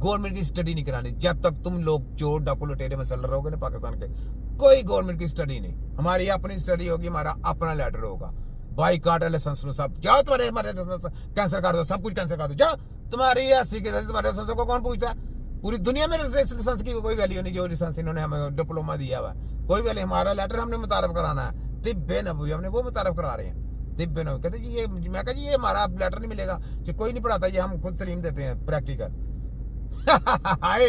Government की study नहीं करानी। जब तक तुम लोग चोर डाकू लुटेरे मसल रहोगे ना पाकिस्तान के, कोई गवर्नमेंट की स्टडी नहीं। हमारी अपनी स्टडी होगी, हमारा अपना लेटर होगा। बाईकाट लाइसेंस लो सब, जाओ तुम्हारे हमारे कैंसिल कर दो, सब कुछ कैंसिल कर दो, जाओ। तुम्हारी ऐसी के तुम्हारे लाइसेंस को कौन पूछता है? पूरी दुनिया में लाइसेंस की कोई वैल्यू नहीं। जो लाइसेंस इन्होंने हमें डिप्लोमा दिया हुआ कोई वैल्यू। हमारा लेटर हमने मुतारफ कराना है, तिब्बे नबवी हमने वो मुतारफ करा रहे हैं। तिब्बे नबवी कहते जी ये, मैं कहा जी ये हमारा लेटर नहीं मिलेगा कि कोई नहीं पढ़ाता, ये हम खुद तलीम देते हैं प्रैक्टिकल। हाय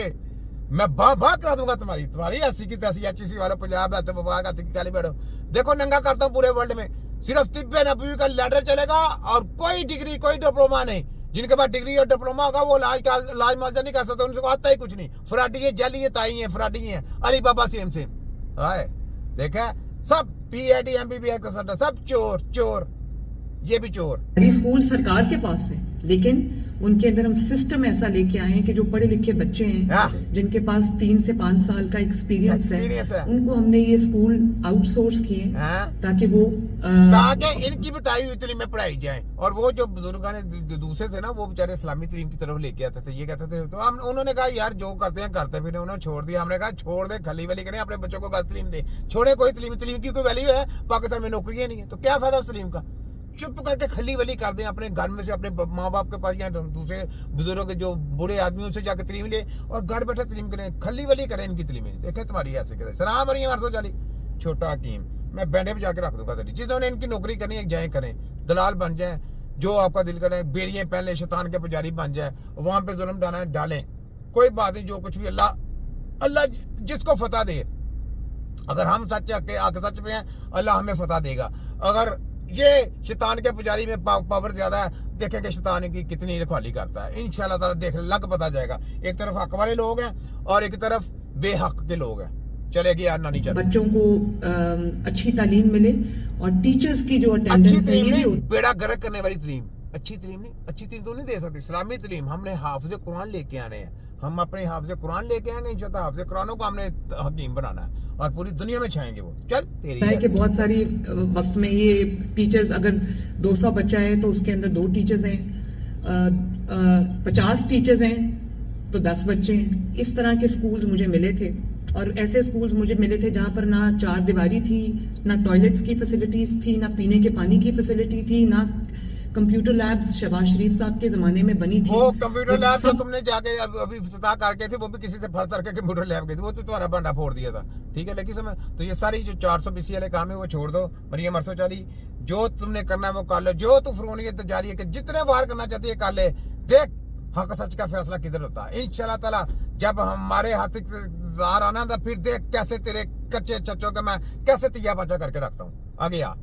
मैं बाबा करा दूंगा तुम्हारी ऐसी की तैसी HEC वाला पंजाब है तो बाबा का काली बैठो। देखो नंगा करता हूँ पूरे वर्ल्ड में, सिर्फ तिब्बे नबवी का लेटर चलेगा और कोई डिग्री कोई डिप्लोमा नहीं। जिनके पास डिग्री और डिप्लोमा होगा वो लाज माजा नहीं कर सकते, उनको आता ही कुछ नहीं। फराडी है, जली है, ताई है, फराडी है, अली बाबा सेम हाय देखा सब PhD MBBS का सट्टा, सब चोर चोर, ये भी चोर। स्कूल सरकार के पास है, लेकिन उनके अंदर हम सिस्टम ऐसा लेके आए हैं कि जो पढ़े लिखे बच्चे हैं जिनके पास 3 से 5 साल का एक्सपीरियंस है, उनको हमने ये स्कूल आउटसोर्स किए ताकि वो इनकी बताई हुई तलीम में पढ़ाई जाए। और वो जो बुजुर्ग ने दूसरे थे ना, वो बेचारे इस्लामी तलीम की तरफ लेके आते थे, ये कहते थे। तो हम उन्होंने कहा यार जो करते हैं करते, फिर उन्होंने छोड़ दिया। हमने कहा छोड़ दे, खली वली करें, अपने बच्चों को गलत तलीम दे, छोड़े कोई तलीम की कोई वैल्यू है? पाकिस्तान में नौकरियां नहीं है तो क्या फायदा उस तलीम का? चुप करके खली वली कर दें, अपने घर में से अपने माँ बाप के पास या दूसरे बुजुर्गों के जो बूढ़े आदमी उनसे जाकर तलीम ले और घर बैठे तलीम करें, खली वली करें इनकी तलीमें। देखे तुम्हारी ऐसे कहते सलाम मरियम 840 छोटा हकीम, मैं बैंडे पे जाके रख दूंगा तेरी। जिन्होंने इनकी नौकरी करनी है जाए करें, दलाल बन जाए, जो आपका दिल करे, बेड़ियां पहन ले, शैतान के पुजारी बन जाए, वहां पे जुल्म डाला है डालें, कोई बात नहीं। जो कुछ भी अल्लाह जिसको फतह दे, अगर हम सच आके सच पे हैं अल्लाह हमें फतह देगा। अगर ये शैतान के पुजारी में पावर ज्यादा है, देखेंगे शैतान की कितनी रखवाली करता है। इंशाल्लाह ताला देख लग पता जाएगा। एक तरफ हक वाले लोग हैं और एक तरफ बेहक के लोग हैं। चलेगी यार नानी चले। बच्चों को अच्छी तालीम मिले और टीचर्स की जो अटेंडेंस है ये भी बेड़ा गर्क करने वाली तलीम, अच्छी तलीम नहीं, अच्छी तलीम तो नहीं दे सकती। इस्लामी तलीम हमने हाफिज कुरान लेके आने हैं, हम अपने हाफिज कुरान लेके आएंगे इंशाल्लाह। हाफिज कुरानों को हमने हकीम बनाना है और पूरी दुनिया में छाएंगे वो। चल तेरी है कि बहुत सारी वक्त में ये टीचर्स, अगर 200 बच्चा है तो उसके अंदर 2 टीचर्स हैं, 50 टीचर्स हैं तो 10 बच्चे हैं। इस तरह के स्कूल्स मुझे मिले थे और ऐसे स्कूल्स मुझे मिले थे जहां पर ना 4 दीवारी थी, ना टॉयलेट्स की फैसिलिटीज थी, ना पीने के पानी की फैसिलिटी थी, ना कंप्यूटर लैब्स शहबाज शरीफ साहब के जमाने में बनी थी। वो कंप्यूटर लैब जो तुमने जाके अभी इफ्तिताह करके थे, वो भी किसी से फर्ज करके कंप्यूटर लैब गई थी, वो तो तुम्हारा बंडा फोड़ दिया था। ठीक है, लेकिन समय तो ये सारी जो 420 वाले काम है वो छोड़ दो। मरियम 840 जो तुमने करना है वो कर लो, जो तू फरोनियत जारी है कि जितने वार करना चाहती है कर ले। देख हक सच का फैसला किधर होता है। इंशाल्लाह ताला जब हमारे हाथ इक़्तिदार आना था, फिर देख कैसे तेरे कच्चे चच्चों के मैं कैसे तिया बचा करके रखता हूँ। आगे आ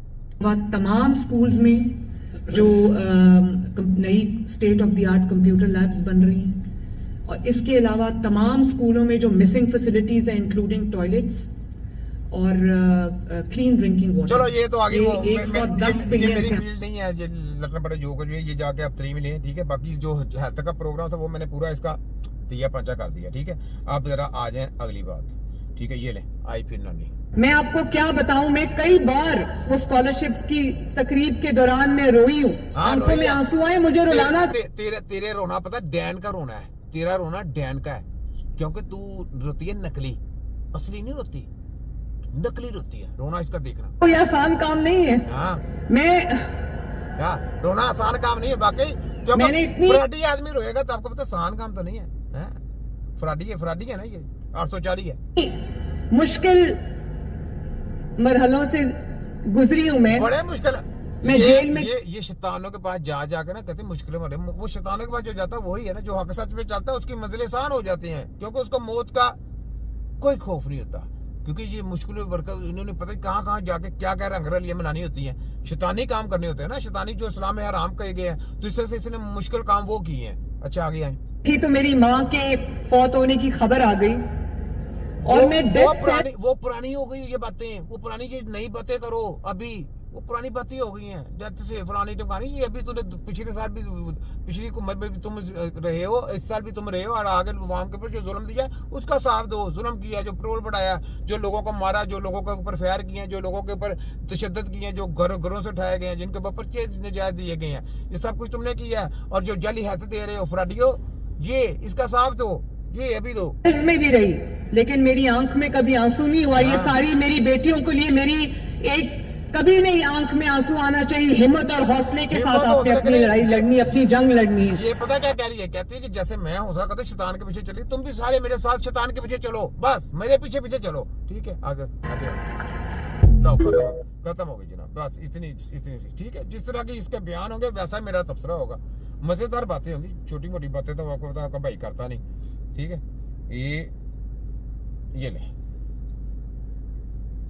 तमाम स्कूल्स में जो नई state of the art computer labs बन रही हैं और इसके अलावा तमाम स्कूलों में जो मिसिंग फैसिलिटीज हैं इंक्लूडिंग टॉयलेट्स और क्लीन ड्रिंकिंग वाटर। चलो ये तो आगे वो 110 मेरी फील्ड नहीं है, ये लगना पड़े जो कुछ ये जाके आप तलीम लें। ठीक है, बाकी जो हेल्थ का प्रोग्राम था वो मैंने पूरा इसका तिया पंचा कर दिया। ठीक है, आप जरा आ जाएं अगली बात। ठीक है, ये ले आई फिर नानी। मैं आपको क्या बताऊं, मैं कई बार वो स्कॉलरशिप्स की तकरीब के दौरान में रोई हूँ, आंखों में आंसू आए, मुझे रुलाना। तेरे रोना पता डैन का रोना है, तेरा रोना डैन का है, क्योंकि तू रोती है नकली, असली नहीं रोती, नकली रोती है। रोना इसका देखना कोई आसान काम नहीं है। हाँ मैं रोना आसान काम नहीं है। बाकी जो फराडी आदमी रोएगा तो आपको पता आसान काम तो नहीं है। फराडी है ना, ये 840 है। मुश्किल मरहलों से गुजरी हूँ मैं, बड़े मुश्किल। मैं जेल में ये शैतानों के पास जाके ना कहते मुश्किलें बड़े। वो शैतानों के पास जो जाता है वही है ना जो हक सच पे चलता है, उसकी मंजिलें आसान हो जाती हैं, क्योंकि उसको मौत का कोई खौफ नहीं होता। क्योंकि ये मुश्किल वर्कर इन्होंने पता नहीं कहाँ जाके क्या रंगरलियां मनानी होती हैं, शैतानी काम करने होते हैं ना, शैतानी जो इस्लाम में हराम कहे गए हैं, तो इससे इसने मुश्किल काम वो किए हैं। अच्छा आगे आए थी तो मेरी माँ के फौत होने की खबर आ गई और मैं वो पुरानी हो गई ये बातें, वो पुरानी ये नई बातें करो। अभी वो पुरानी बातें हो गई हैं, जब से फलानी टमकानी। ये अभी तूने पिछले साल भी, पिछली उम्र में भी तुम रहे हो, इस साल भी तुम रहे हो, और आगे अवाम के ऊपर जो जुल्म दिया उसका साफ दो। जुल्म किया, जो पेट्रोल बढ़ाया, जो लोगों को मारा, जो लोगों के ऊपर फायर किए हैं, जो लोगों के ऊपर तशद्दुद किए हैं, जो घरों से उठाए गए हैं, जिनके ऊपर पर्चे नजायज दिए गए हैं, ये सब कुछ तुमने किया है। और जो जाली हेल्थ दे रहे हो फराडियो, ये इसका साफ दो, ये अभी दो। में भी रही, लेकिन मेरी आंख में कभी आंसू नहीं हुआ। ये हाँ। सारी मेरी बेटियों के लिए मेरी एक कभी नहीं आंख में आंसू आना चाहिए। हिम्मत और हौसले के हिम्मत साथ और आपने हौसले अपनी के लिए- लड़ाई लड़नी, अपनी जंग लड़नी है। ये पता क्या कह रही है, कहती है कि जैसे मैं हौसला करता शैतान के पीछे चली, तुम भी सारे मेरे साथ शैतान के पीछे चलो, बस मेरे पीछे पीछे चलो, ठीक है, आगे आगे लो, खत्म हो गई जनाब, बस इतनी सी, ठीक है। जिस तरह के इसके बयान होंगे वैसा मेरा तबसरा होगा, मजेदार बातें होंगी, छोटी मोटी बातें तो आपको पता आपका भाई करता नहीं, ठीक है। ये ले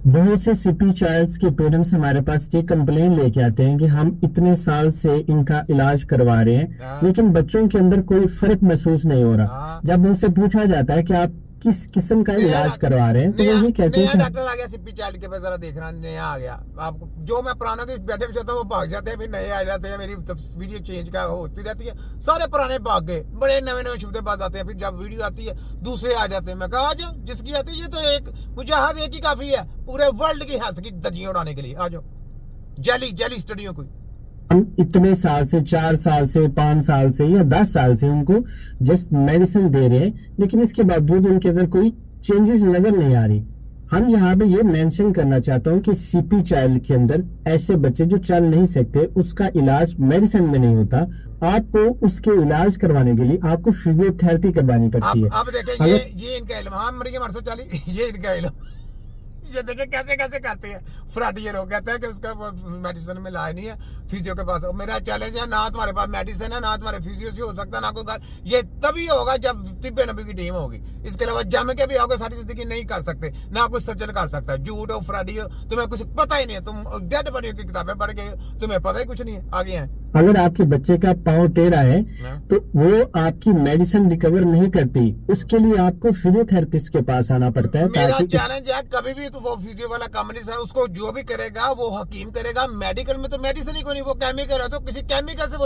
बहुत से सीपी चाइल्ड्स के पेरेंट्स हमारे पास ये कंप्लेन लेके आते हैं कि हम इतने साल से इनका इलाज करवा रहे हैं, हाँ। लेकिन बच्चों के अंदर कोई फर्क महसूस नहीं हो रहा। हाँ। जब उनसे पूछा जाता है कि आप किस किस्म का इलाज करवा रहे हैं, तो वो ये कहते हैं डॉक्टर आ गया सिप्पी चाइल्ड के पास, जरा देखना नया आ गया। आपको जो मैं पुराना के बैठे जाता हूँ वो भाग जाते हैं, फिर नए आ जाते हैं, मेरी वीडियो चेंज का होती रहती है, सारे पुराने भाग गए, बड़े नए नए शब्दबाज आते हैं, फिर जब वीडियो आती है दूसरे आ जाते हैं। मैं कहा आ जाओ, जिसकी आती है, ये तो एक मुजाहिद एक ही काफी है पूरे वर्ल्ड की हेल्थ की दजियां उड़ाने के लिए, आ जाओ जेली स्टडियों को। हम इतने साल से, 4 साल से, 5 साल से या 10 साल से उनको जस्ट मेडिसिन दे रहे हैं, लेकिन इसके बावजूद उनके अंदर कोई चेंजेस नजर नहीं आ रही। हम यहाँ पे ये मेंशन करना चाहता हूँ कि सीपी चाइल्ड के अंदर ऐसे बच्चे जो चल नहीं सकते, उसका इलाज मेडिसिन में नहीं होता। आपको उसके इलाज करवाने के लिए आपको फिजियोथेरेपी करवानी पड़ती है। अब देखें, ये इनका इल्म, हाँ मरियम 840, ये इनका इल्म, ये देखे कैसे कैसे करते हैं फ्रॉड। ये लोग कहते हैं कि उसका मेडिसिन में इलाज नहीं है, फिजियो के पास। मेरा चैलेंज है, ना तुम्हारे पास मेडिसिन है, ना तुम्हारे फिजियो से हो सकता, ना कोई गाल। ये तभी होगा जब तिब्बे नबी की टीम होगी। इसके अलावा जम के भी आओगे सारी जिंदगी नहीं कर सकते, ना कुछ सज्जन कर सकता है। झूठ हो, फ्रॉडी हो, तुम्हें कुछ पता ही नहीं है, तुम डेड बॉडी की किताबें पढ़ के तुम्हें पता ही कुछ नहीं है, आगे हैं। अगर आपके बच्चे का पाँव टेढ़ा है हाँ। तो वो आपकी मेडिसिन रिकवर नहीं करती, उसके लिए आपको फिजियोथेरेपिस्ट के पास आना पड़ता है। मेरा ताकि चैलेंज है, कभी भी तो वो फिजियो वाला कंपनी से उसको जो भी करेगा वो हकीम करेगा। मेडिकल में तो मेडिसिन ही कोई नहीं, वो केमिकल है, तो किसी केमिकल से वो